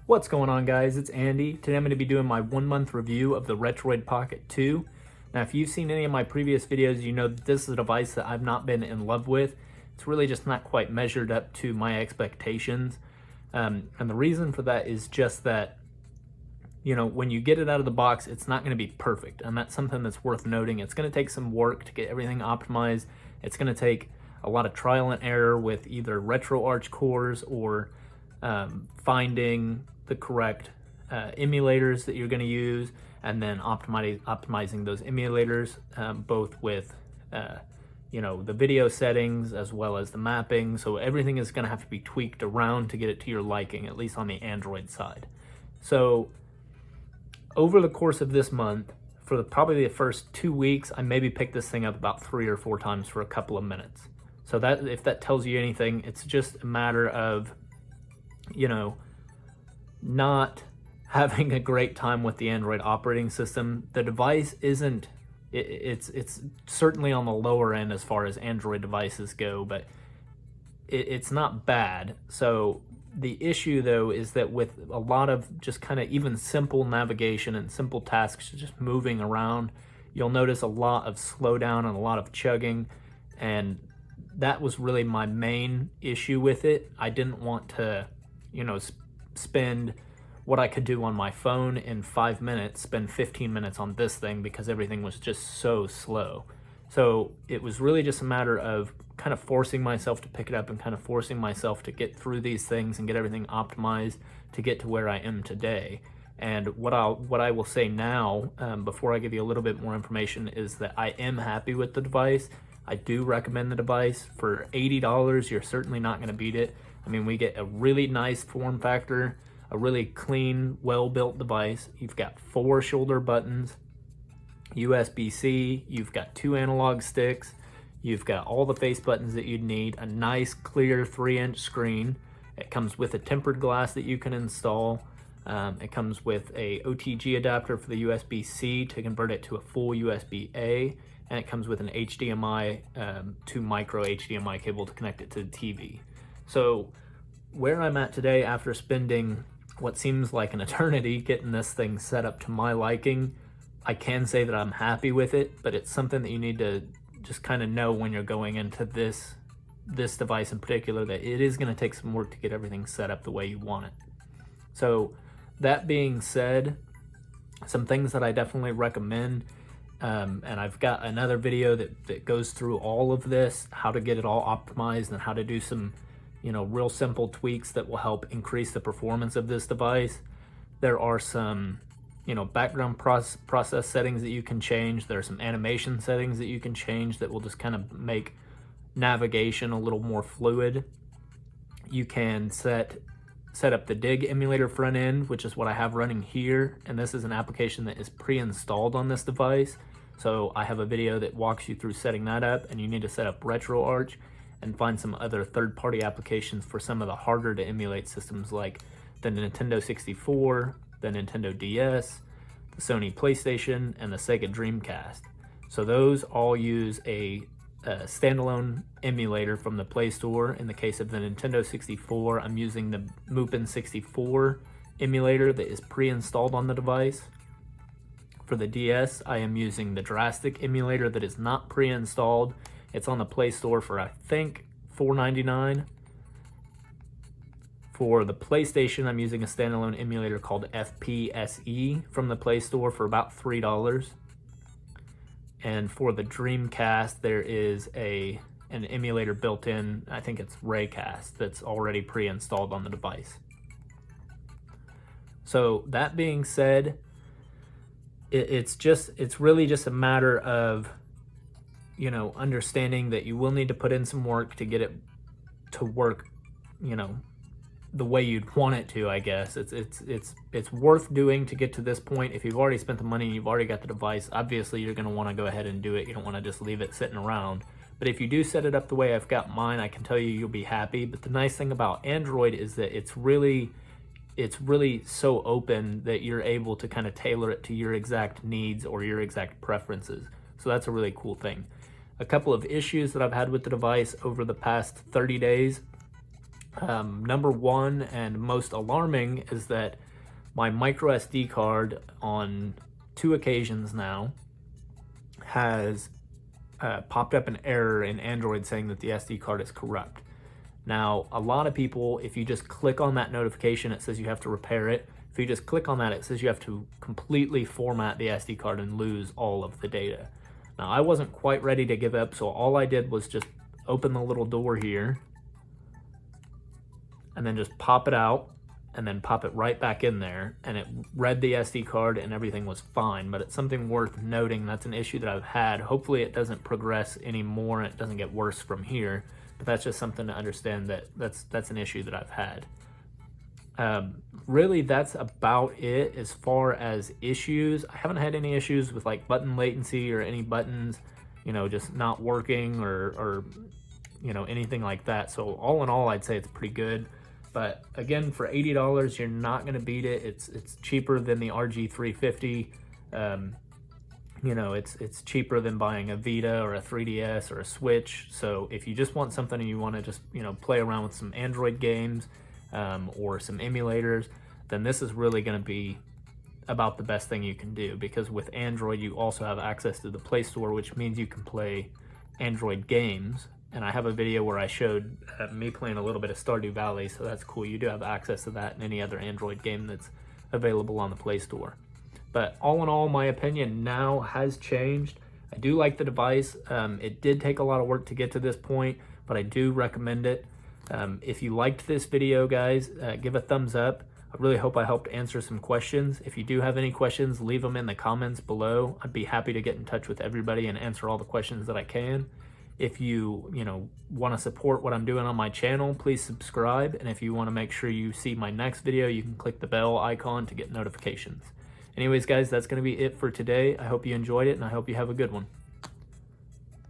What's going on, guys? It's Andy. Today I'm going to be doing my 1-month review of the Retroid Pocket 2. Now, if you've seen any of my previous videos, you know that this is a device that I've not been in love with. It's really just not quite measured up to my expectations. And the reason for that is just that, you know, when you get it out of the box, it's not going to be perfect. And that's something that's worth noting. It's going to take some work to get everything optimized. It's going to take a lot of trial and error with either RetroArch cores or finding the correct emulators that you're going to use, and then optimizing those emulators, both with you know, the video settings as well as the mapping. So everything is going to have to be tweaked around to get it to your liking, at least on the Android side. So over the course of this month, for probably the first 2 weeks, I maybe picked this thing up about 3 or 4 times for a couple of minutes. So that, if that tells you anything, it's just a matter of, you know, not having a great time with the Android operating system. The device isn't, it's certainly on the lower end as far as Android devices go, but it's not bad. So the issue though is that with a lot of just kind of even simple navigation and simple tasks, just moving around, you'll notice a lot of slowdown and a lot of chugging, and that was really my main issue with it. I didn't want to, you know, spend what I could do on my phone in 5 minutes, spend 15 minutes on this thing because everything was just so slow. So it was really just a matter of kind of forcing myself to pick it up and kind of forcing myself to get through these things and get everything optimized to get to where I am today. And what I will say now, before I give you a little bit more information, is that I am happy with the device. I do recommend the device. For $80, you're certainly not going to beat it. I mean, we get a really nice form factor, a really clean, well-built device. You've got 4 shoulder buttons, USB-C, you've got 2 analog sticks, you've got all the face buttons that you'd need, a nice clear 3-inch screen. It comes with a tempered glass that you can install. It comes with a OTG adapter for the USB-C to convert it to a full USB-A, and it comes with an HDMI to micro HDMI cable to connect it to the TV. So where I'm at today, after spending what seems like an eternity getting this thing set up to my liking, I can say that I'm happy with it, but it's something that you need to just kind of know when you're going into this device in particular, that it is going to take some work to get everything set up the way you want it. So that being said, some things that I definitely recommend, and I've got another video that goes through all of this, how to get it all optimized and how to do some, you know, real simple tweaks that will help increase the performance of this device. There are some, you know, background process settings that you can change. There are some animation settings that you can change that will just kind of make navigation a little more fluid. You can set up the Dig emulator front end, which is what I have running here, and this is an application that is pre-installed on this device. So I have a video that walks you through setting that up, and you need to set up RetroArch and find some other third-party applications for some of the harder to emulate systems like the Nintendo 64, the Nintendo DS, the Sony PlayStation, and the Sega Dreamcast. So those all use a standalone emulator from the Play Store. In the case of the Nintendo 64, I'm using the Mupen 64 emulator that is pre-installed on the device. For the DS, I am using the Drastic emulator that is not pre-installed. It's on the Play Store for, I think, $4.99. For the PlayStation, I'm using a standalone emulator called FPSE from the Play Store for about $3. And for the Dreamcast, there is an emulator built in, I think it's Raycast, that's already pre-installed on the device. So that being said, it's really just a matter of, you know, understanding that you will need to put in some work to get it to work, you know, the way you'd want it to, I guess. It's worth doing to get to this point. If you've already spent the money and you've already got the device, obviously you're going to want to go ahead and do it. You don't want to just leave it sitting around. But if you do set it up the way I've got mine, I can tell you you'll be happy. But the nice thing about Android is that it's really so open that you're able to kind of tailor it to your exact needs or your exact preferences. So that's a really cool thing. A couple of issues that I've had with the device over the past 30 days. Number one and most alarming is that my micro SD card on 2 occasions now has popped up an error in Android saying that the SD card is corrupt. Now, a lot of people, if you just click on that notification, it says you have to repair it. If you just click on that, it says you have to completely format the SD card and lose all of the data. Now, I wasn't quite ready to give up, so all I did was just open the little door here and then just pop it out and then pop it right back in there, and it read the SD card and everything was fine. But it's something worth noting. That's an issue that I've had. Hopefully it doesn't progress anymore and it doesn't get worse from here, but that's just something to understand, that that's an issue that I've had. Really, that's about it as far as issues. I haven't had any issues with like button latency or any buttons, you know, just not working or you know, anything like that. So all in all, I'd say it's pretty good. But again, for $80, you're not going to beat it. It's cheaper than the RG350. You know, it's cheaper than buying a Vita or a 3DS or a Switch. So if you just want something and you want to just, you know, play around with some Android games or some emulators, then this is really going to be about the best thing you can do, because with Android you also have access to the Play Store, which means you can play Android games. And I have a video where I showed me playing a little bit of Stardew Valley, so that's cool. You do have access to that and any other Android game that's available on the Play Store. But all in all, my opinion now has changed. I do like the device. It did take a lot of work to get to this point, but I do recommend it. If you liked this video, guys, give a thumbs up. I really hope I helped answer some questions. If you do have any questions, leave them in the comments below. I'd be happy to get in touch with everybody and answer all the questions that I can. If you want to support what I'm doing on my channel, please subscribe. And if you want to make sure you see my next video, you can click the bell icon to get notifications. Anyways, guys, that's going to be it for today. I hope you enjoyed it, and I hope you have a good one.